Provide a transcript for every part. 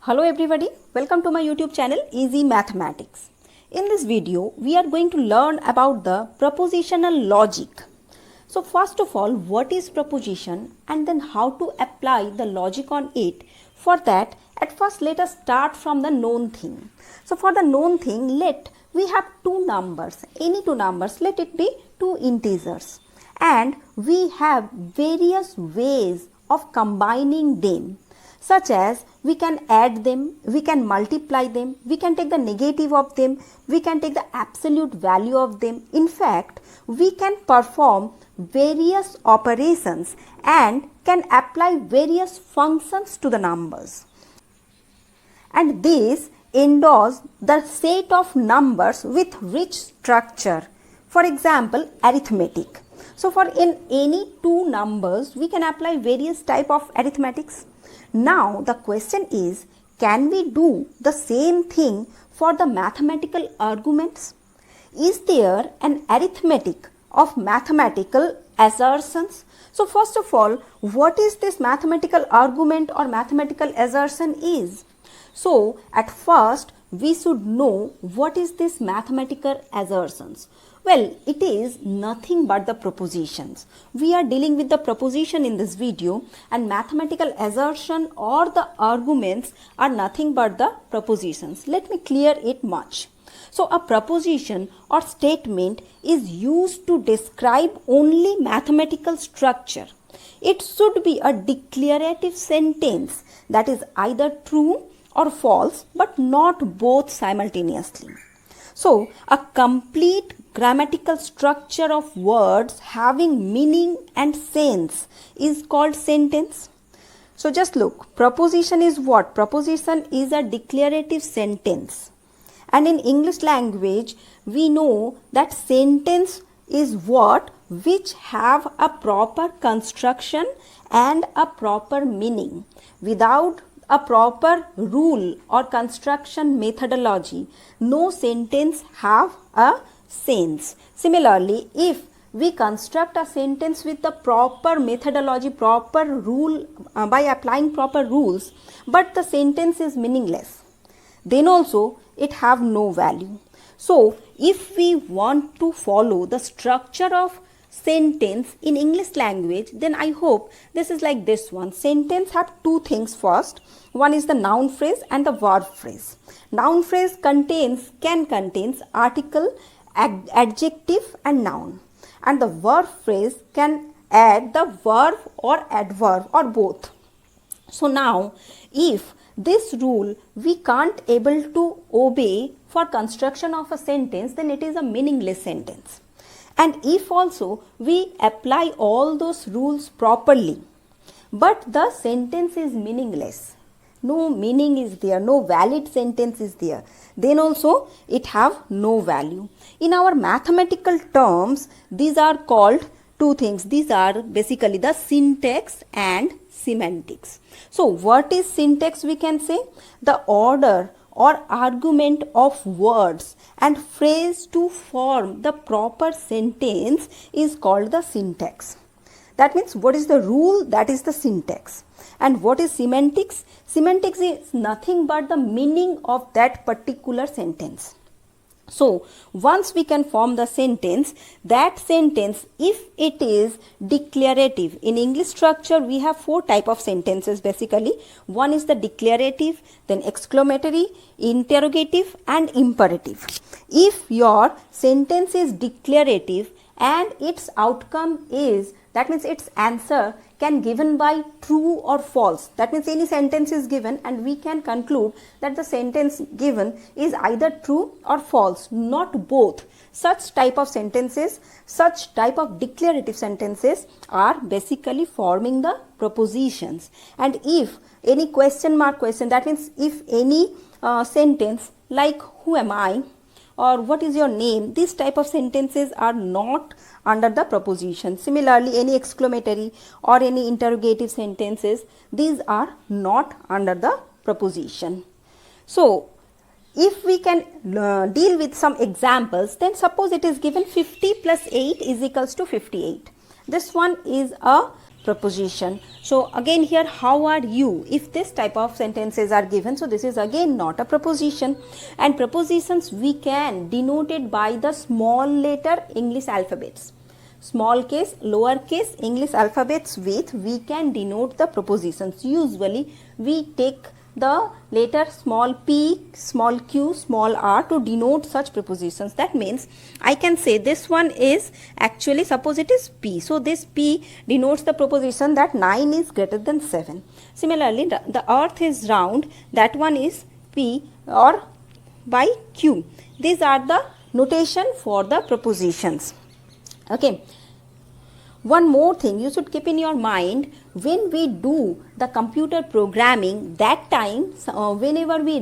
Hello everybody, welcome to my YouTube channel Easy Mathematics. In this video, we are going to learn about the propositional logic. So first of all, what is proposition and then how to apply the logic on it. For that, at first let us start from the known thing. So for the known thing, we have two numbers, any two numbers, let it be two integers. And we have various ways of combining them. Such as we can add them, we can multiply them, we can take the negative of them, we can take the absolute value of them. In fact, we can perform various operations and can apply various functions to the numbers. And this endows the set of numbers with rich structure. For example, arithmetic. So for in any two numbers, we can apply various type of arithmetics. Now the question is, can we do the same thing for the mathematical arguments? Is there an arithmetic of mathematical assertions? So first of all, what is this mathematical argument or mathematical assertion is? So at first we should know what is this mathematical assertions. Well, it is nothing but the propositions. We are dealing with the proposition in this video, and mathematical assertion or the arguments are nothing but the propositions. Let me clear it much. So a proposition or statement is used to describe only mathematical structure. It should be a declarative sentence that is either true or false, but not both simultaneously. So a complete grammatical structure of words having meaning and sense is called sentence. So just look, proposition is what? Proposition is a declarative sentence. And in English language, we know that sentence is what? Which have a proper construction and a proper meaning. Without a proper rule or construction methodology, no sentence have a sense. Similarly, if we construct a sentence with the proper methodology, proper rule, by applying proper rules, but the sentence is meaningless, then also it have no value. So if we want to follow the structure of sentence in English language, then I hope this is like this one. Sentence have two things first. One is the noun phrase and the verb phrase. Noun phrase contains article, adjective and noun, and the verb phrase can add the verb or adverb or both. So now if this rule we can't able to obey for construction of a sentence, then it is a meaningless sentence. And if also we apply all those rules properly, but the sentence is meaningless, no meaning is there, no valid sentence is there, then also it have no value. In our mathematical terms, these are called two things. These are basically the syntax and semantics. So what is syntax? We can say the order or argument of words and phrase to form the proper sentence is called the syntax. That means what is the rule? That is the syntax. And what is semantics? Semantics is nothing but the meaning of that particular sentence. So once we can form the sentence, that sentence, if it is declarative, in English structure we have four type of sentences basically. One is the declarative, then exclamatory, interrogative and imperative. If your sentence is declarative and its outcome is, that means its answer can given by true or false. That means any sentence is given and we can conclude that the sentence given is either true or false, not both. Such type of sentences, such type of declarative sentences are basically forming the propositions. And if any question mark question, that means if any sentence like who am I or what is your name, these type of sentences are not under the proposition. Similarly, any exclamatory or any interrogative sentences, these are not under the proposition. So if we can deal with some examples, then suppose it is given 50 plus 8 is equals to 58. This one is a preposition. So again here, how are you? If this type of sentences are given, so this is again not a preposition. And prepositions we can denote it by the small letter English alphabets. Small case, lower case English alphabets with we can denote the prepositions. Usually we take the letter small p, small q, small r to denote such prepositions. That means I can say this one is actually, suppose it is p. So this p denotes the preposition that 9 is greater than 7. Similarly, the earth is round, that one is p or by q. These are the notation for the prepositions. Okay. One more thing you should keep in your mind, when we do the computer programming, that time whenever we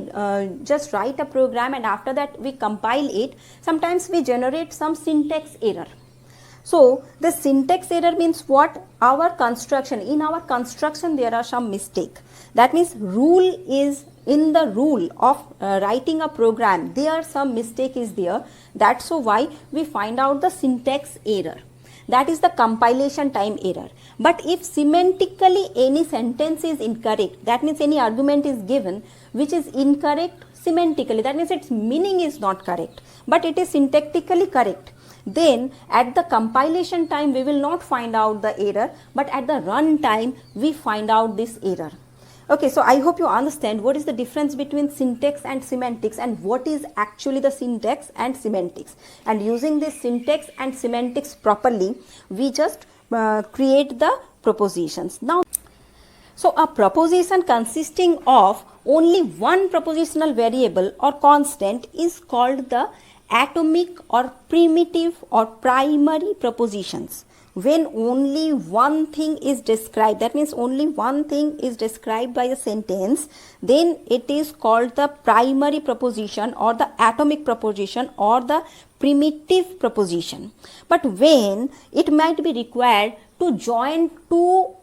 just write a program and after that we compile it, sometimes we generate some syntax error. So the syntax error means what? Our construction, in our construction there are some mistake. That means rule is, in the rule of writing a program, there some mistake is there. That's so why we find out the syntax error. That is the compilation time error. But if semantically any sentence is incorrect, that means any argument is given which is incorrect semantically, that means its meaning is not correct, but it is syntactically correct, then at the compilation time we will not find out the error, but at the run time we find out this error. Okay, so I hope you understand what is the difference between syntax and semantics and what is actually the syntax and semantics. And using this syntax and semantics properly, we just create the propositions. Now, so a proposition consisting of only one propositional variable or constant is called the atomic or primitive or primary propositions. When only one thing is described, that means only one thing is described by a sentence, then it is called the primary proposition or the atomic proposition or the primitive proposition. But when it might be required to join two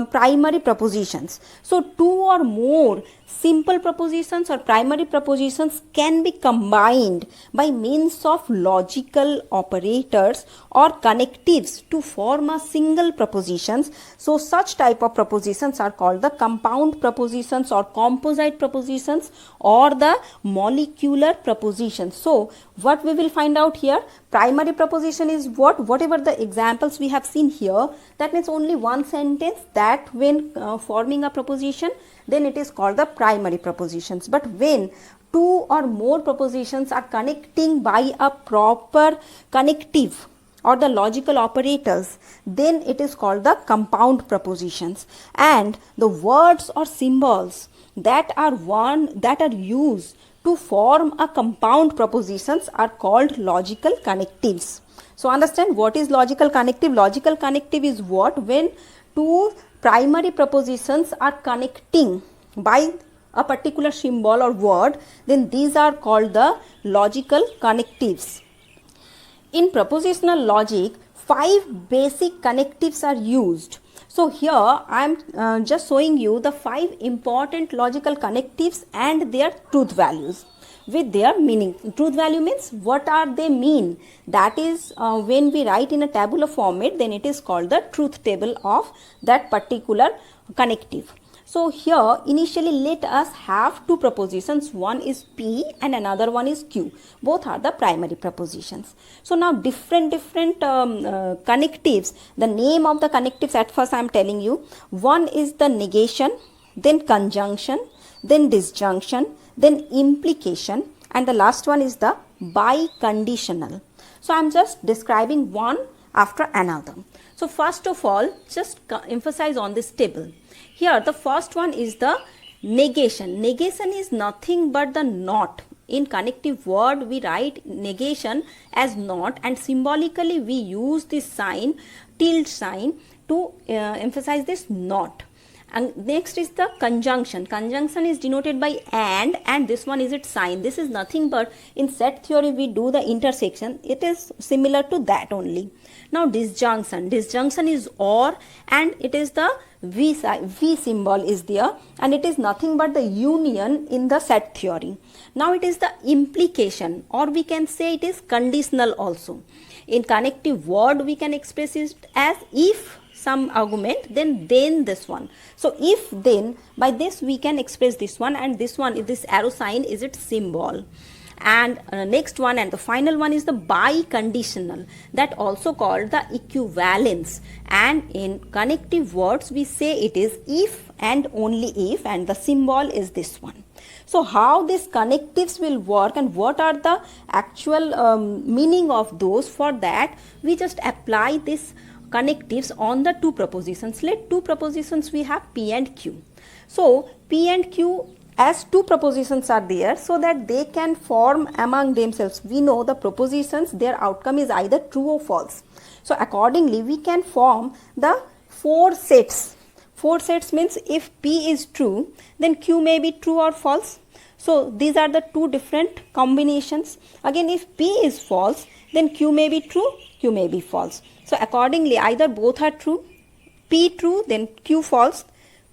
primary propositions, so two or more simple propositions or primary propositions can be combined by means of logical operators or connectives to form a single propositions. So such type of propositions are called the compound propositions or composite propositions or the molecular propositions. So what we will find out here, primary proposition is what? Whatever the examples we have seen here, that means only one sentence, that when forming a proposition, then it is called the primary propositions. But when two or more propositions are connecting by a proper connective or the logical operators, then it is called the compound propositions. And the words or symbols that are used to form a compound propositions are called logical connectives. So understand what is logical connective. Logical connective is what? When two primary propositions are connecting by a particular symbol or word, then these are called the logical connectives. In propositional logic, 5 basic connectives are used. So here I am just showing you the 5 important logical connectives and their truth values with their meaning. Truth value means what are they mean. That is when we write in a tabular format, then it is called the truth table of that particular connective. So here initially let us have two propositions, one is P and another one is Q. Both are the primary propositions. So now different connectives, the name of the connectives at first I am telling you. One is the negation, then conjunction, then disjunction, then implication, and the last one is the biconditional. So I am just describing one after another. So first of all, just emphasize on this table. Here the first one is the negation. Negation is nothing but the not. In connective word we write negation as not, and symbolically we use this sign, tilde sign, to emphasize this not. And next is the conjunction. Conjunction is denoted by and this one is its sign. This is nothing but, in set theory we do the intersection, it is similar to that only. Now disjunction. Disjunction is or, and it is the V symbol is there, and it is nothing but the union in the set theory. Now it is the implication, or we can say it is conditional also. In connective word we can express it as if some argument, then this one. So if then, by this we can express this one, and this one, this arrow sign is its symbol. And next one and the final one is the biconditional, that also called the equivalence, and in connective words we say it is if and only if, and the symbol is this one. So how these connectives will work and what are the actual meaning of those, for that we just apply this connectives on the two propositions. Let two propositions we have P and Q. So P and Q, as two propositions are there, so that they can form among themselves. We know the propositions, their outcome is either true or false. So accordingly we can form the four sets. Four sets means if P is true, then Q may be true or false. So these are the two different combinations. Again, if P is false, then Q may be true, Q may be false. So accordingly, either both are true, P true, then Q false,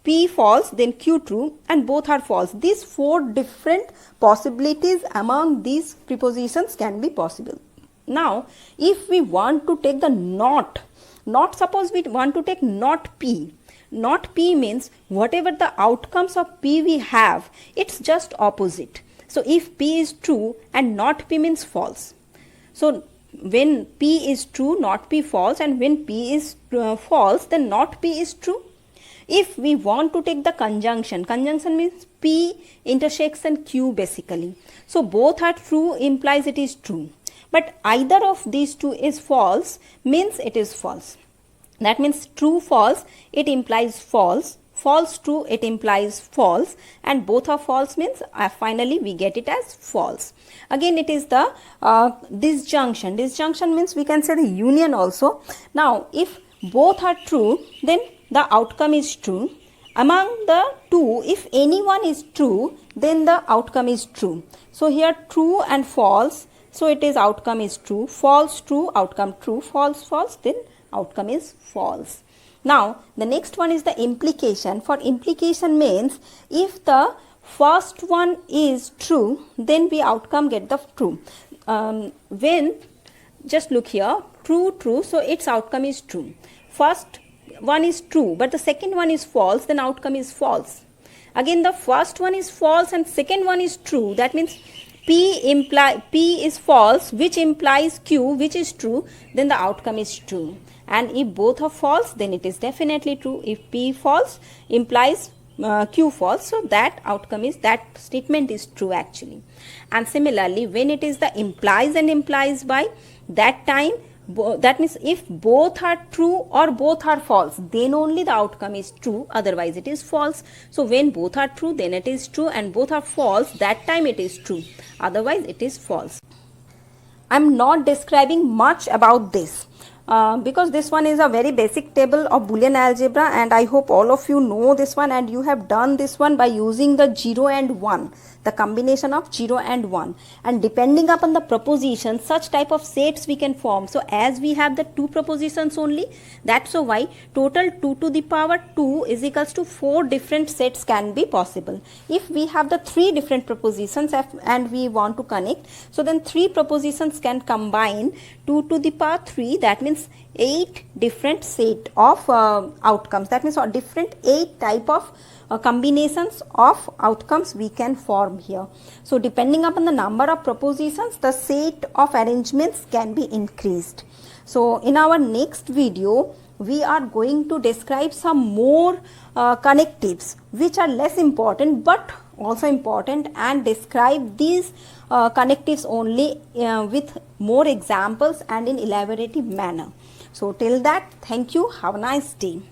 P false, then Q true, and both are false. These four different possibilities among these prepositions can be possible. Now, if we want to take the not suppose we want to take not P. Not P means whatever the outcomes of P we have, it's just opposite. So if P is true and not P means false. So when P is true, not P false, and when P is false, then not P is true. If we want to take the conjunction means P intersection Q basically. So both are true implies it is true. But either of these two is false means it is false. That means true false, it implies false. False true, it implies false. And both are false means finally we get it as false. Again, it is the disjunction. Disjunction means we can say the union also. Now, if both are true, then the outcome is true. Among the two, if any one is true, then the outcome is true. So here true and false, so it is outcome is true. False true, outcome true. False false, then outcome is false. Now the next one is the implication. For implication means if the first one is true, then we outcome get the true. When just look here, true true, so its outcome is true. First one is true but the second one is false, then outcome is false. Again the first one is false and second one is true, that means P is false, which implies Q, which is true, then the outcome is true. And if both are false, then it is definitely true. If P false implies Q false, so that outcome is, that statement is true actually. And similarly, when it is the implies and implies by, that time that means if both are true or both are false, then only the outcome is true, otherwise it is false. So when both are true, then it is true, and both are false, that time it is true, otherwise it is false. I am not describing much about this because this one is a very basic table of Boolean algebra, and I hope all of you know this one and you have done this one by using the 0 and 1, the combination of 0 and 1, and depending upon the proposition, such type of sets we can form. So as we have the two propositions only, that's why total 2 to the power 2 is equals to 4 different sets can be possible. If we have the 3 different propositions and we want to connect, so then 3 propositions can combine 2 to the power 3, that means 8 different set of outcomes, that means different 8 type of combinations of outcomes we can form here. So depending upon the number of propositions, the set of arrangements can be increased. So in our next video, we are going to describe some more connectives which are less important but also important, and describe these connectives only with more examples and in elaborative manner. So till that, thank you, have a nice day.